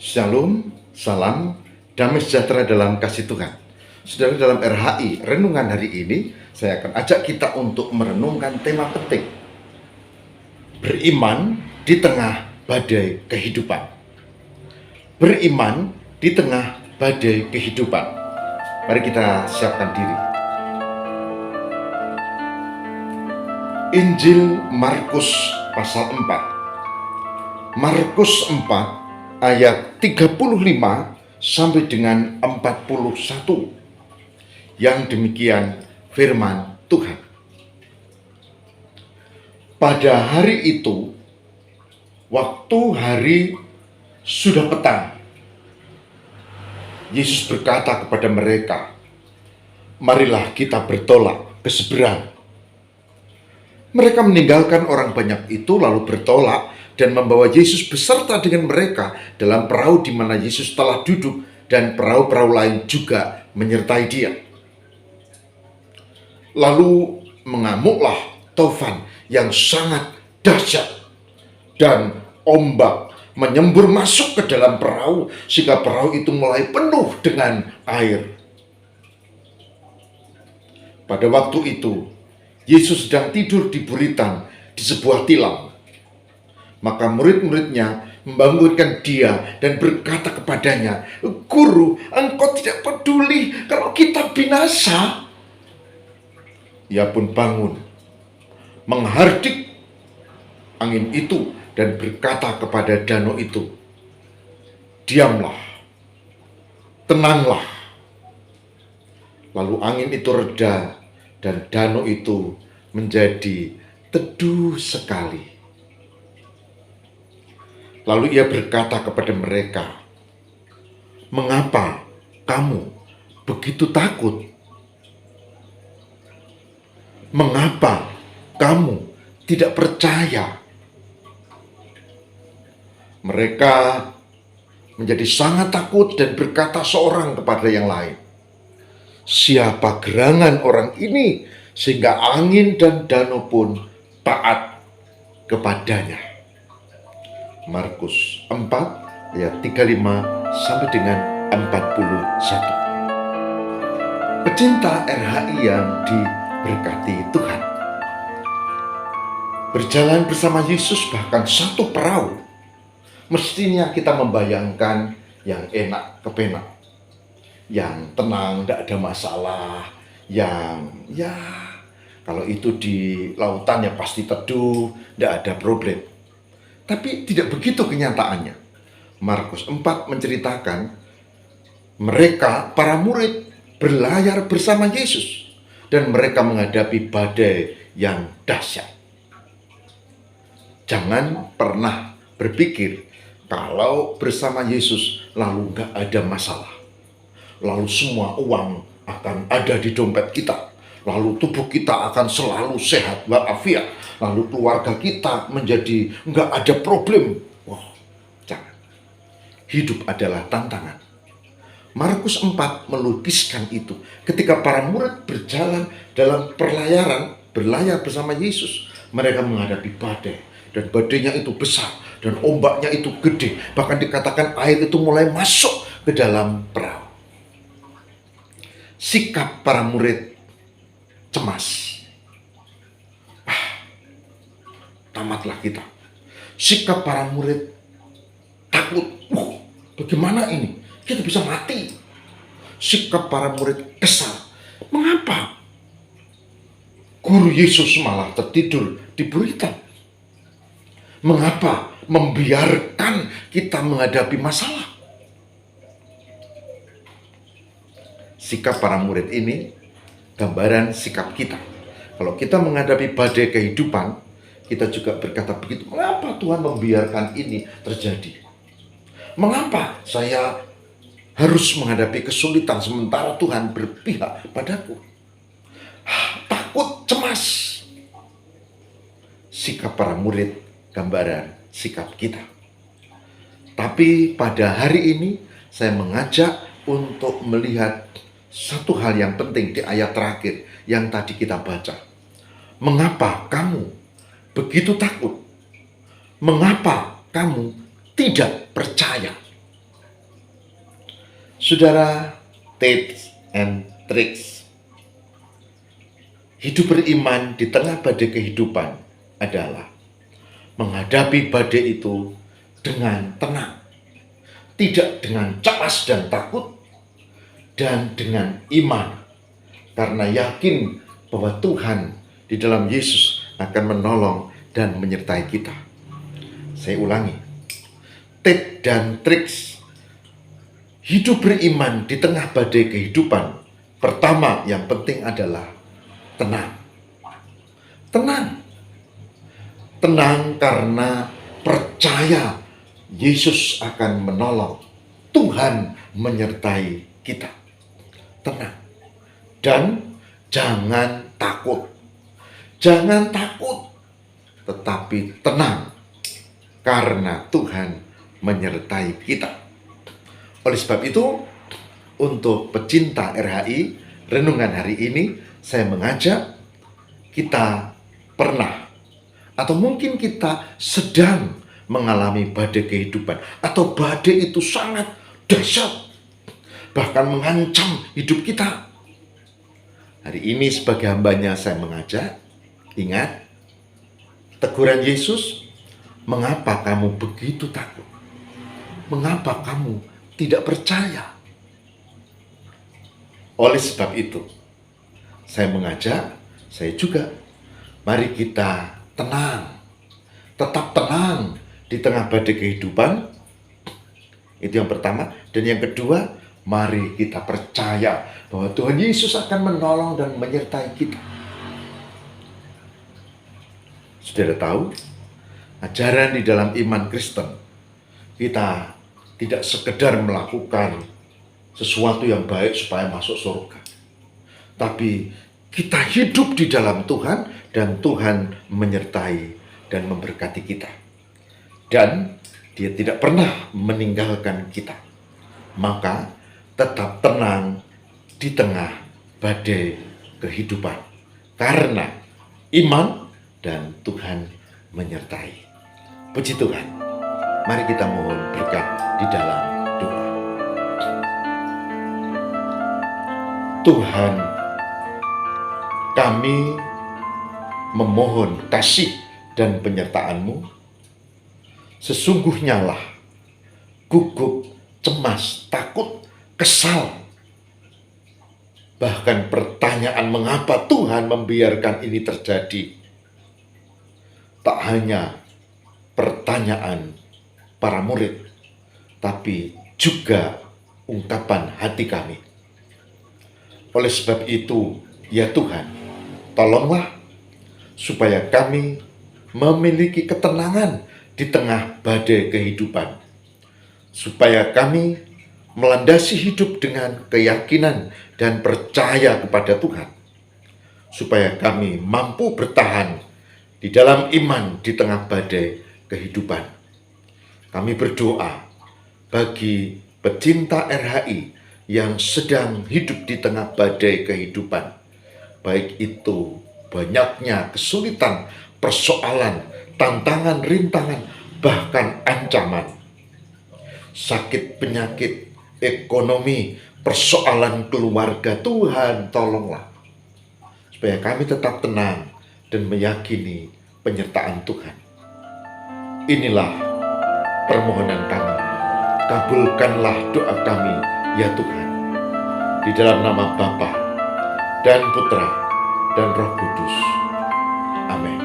Shalom, salam, damai sejahtera dalam kasih Tuhan. Saudara, dalam RHI, renungan hari ini, saya akan ajak kita untuk merenungkan tema penting. Beriman di tengah badai kehidupan. Beriman di tengah badai kehidupan. Mari kita siapkan diri. Injil Markus pasal 4. Markus 4 ayat 35 sampai dengan 41. Yang demikian firman Tuhan. Pada hari itu, waktu hari sudah petang, Yesus berkata kepada mereka, "Marilah kita bertolak ke seberang." Mereka meninggalkan orang banyak itu lalu bertolak dan membawa Yesus beserta dengan mereka dalam perahu di mana Yesus telah duduk, dan perahu-perahu lain juga menyertai dia. Lalu mengamuklah taufan yang sangat dahsyat, dan ombak menyembur masuk ke dalam perahu sehingga perahu itu mulai penuh dengan air. Pada waktu itu, Yesus sedang tidur di buritan di sebuah tilam. Maka murid-muridnya membangunkan dia dan berkata kepadanya, "Guru, engkau tidak peduli kalau kita binasa?" Ia pun bangun, menghardik angin itu dan berkata kepada danau itu, "Diamlah, tenanglah." Lalu angin itu reda dan danau itu menjadi teduh sekali. Lalu ia berkata kepada mereka, "Mengapa kamu begitu takut? Mengapa kamu tidak percaya?" Mereka menjadi sangat takut dan berkata seorang kepada yang lain, "Siapa gerangan orang ini sehingga angin dan danau pun taat kepadanya?" Markus 4 ayat 35 sampai dengan 41. Pecinta RHI yang diberkati Tuhan, berjalan bersama Yesus bahkan satu perahu, mestinya kita membayangkan yang enak kepenak, yang tenang, tidak ada masalah, yang kalau itu di lautan ya pasti teduh, tidak ada problem. Tapi tidak begitu kenyataannya. Markus 4 menceritakan mereka, para murid, berlayar bersama Yesus dan mereka menghadapi badai yang dahsyat. Jangan pernah berpikir kalau bersama Yesus lalu gak ada masalah, lalu semua uang akan ada di dompet kita, lalu tubuh kita akan selalu sehat walafiat, lalu keluarga kita menjadi nggak ada problem. Wow, jangan. Hidup adalah tantangan. Markus 4 melukiskan itu. Ketika para murid berjalan dalam berlayar bersama Yesus, mereka menghadapi badai, dan badainya itu besar, dan ombaknya itu gede. Bahkan dikatakan air itu mulai masuk ke dalam perahu. Sikap para murid cemas. Tamatlah kita. Sikap para murid takut. Bagaimana ini? Kita bisa mati. Sikap para murid kesal. Mengapa Guru Yesus malah tertidur di buritan? Mengapa membiarkan kita menghadapi masalah? Sikap para murid ini gambaran sikap kita. Kalau kita menghadapi badai kehidupan, kita juga berkata begitu. Mengapa Tuhan membiarkan ini terjadi? Mengapa saya harus menghadapi kesulitan sementara Tuhan berpihak padaku? Takut, cemas. Sikap para murid gambaran sikap kita. Tapi pada hari ini saya mengajak untuk melihat satu hal yang penting di ayat terakhir yang tadi kita baca. Mengapa kamu begitu takut? Mengapa kamu tidak percaya? Saudara, tips and tricks hidup beriman di tengah badai kehidupan adalah menghadapi badai itu dengan tenang, tidak dengan cemas dan takut, dan dengan iman, karena yakin bahwa Tuhan di dalam Yesus akan menolong dan menyertai kita. Saya ulangi, tips dan triks hidup beriman di tengah badai kehidupan. Pertama yang penting adalah tenang. Tenang. Tenang karena percaya Yesus akan menolong. Tuhan menyertai kita. Tenang. Dan jangan takut. Jangan takut. Tetapi tenang. Karena Tuhan menyertai kita. Oleh sebab itu, untuk pecinta RHI, renungan hari ini, saya mengajak kita pernah, atau mungkin kita sedang mengalami badai kehidupan, atau badai itu sangat dahsyat, bahkan mengancam hidup kita. Hari ini sebagai hambanya saya mengajak, ingat, teguran Yesus, mengapa kamu begitu takut? Mengapa kamu tidak percaya? Oleh sebab itu, saya mengajak, saya juga, mari kita tenang, tetap tenang di tengah badai kehidupan. Itu yang pertama. Dan yang kedua, mari kita percaya bahwa Tuhan Yesus akan menolong dan menyertai kita. Saudara tahu, ajaran di dalam iman Kristen, kita tidak sekedar melakukan sesuatu yang baik supaya masuk surga, tapi kita hidup di dalam Tuhan dan Tuhan menyertai dan memberkati kita. Dan Dia tidak pernah meninggalkan kita. Maka tetap tenang di tengah badai kehidupan, karena iman dan Tuhan menyertai. Puji Tuhan. Mari kita mohon berkat di dalam doa. Tuhan, kami memohon kasih dan penyertaan-Mu. Sesungguhnya lah gugup, cemas, takut, kesal, bahkan pertanyaan mengapa Tuhan membiarkan ini terjadi. Tak hanya pertanyaan para murid, tapi juga ungkapan hati kami. Oleh sebab itu, ya Tuhan, tolonglah supaya kami memiliki ketenangan di tengah badai kehidupan, supaya kami melandasi hidup dengan keyakinan dan percaya kepada Tuhan, supaya kami mampu bertahan di dalam iman di tengah badai kehidupan. Kami berdoa bagi pecinta RHI yang sedang hidup di tengah badai kehidupan, baik itu banyaknya kesulitan, persoalan, tantangan, rintangan, bahkan ancaman, sakit, penyakit, ekonomi, persoalan keluarga. Tuhan, tolonglah supaya kami tetap tenang dan meyakini penyertaan Tuhan. Inilah permohonan kami. Kabulkanlah doa kami, ya Tuhan, di dalam nama Bapa dan Putra dan Roh Kudus. Amin.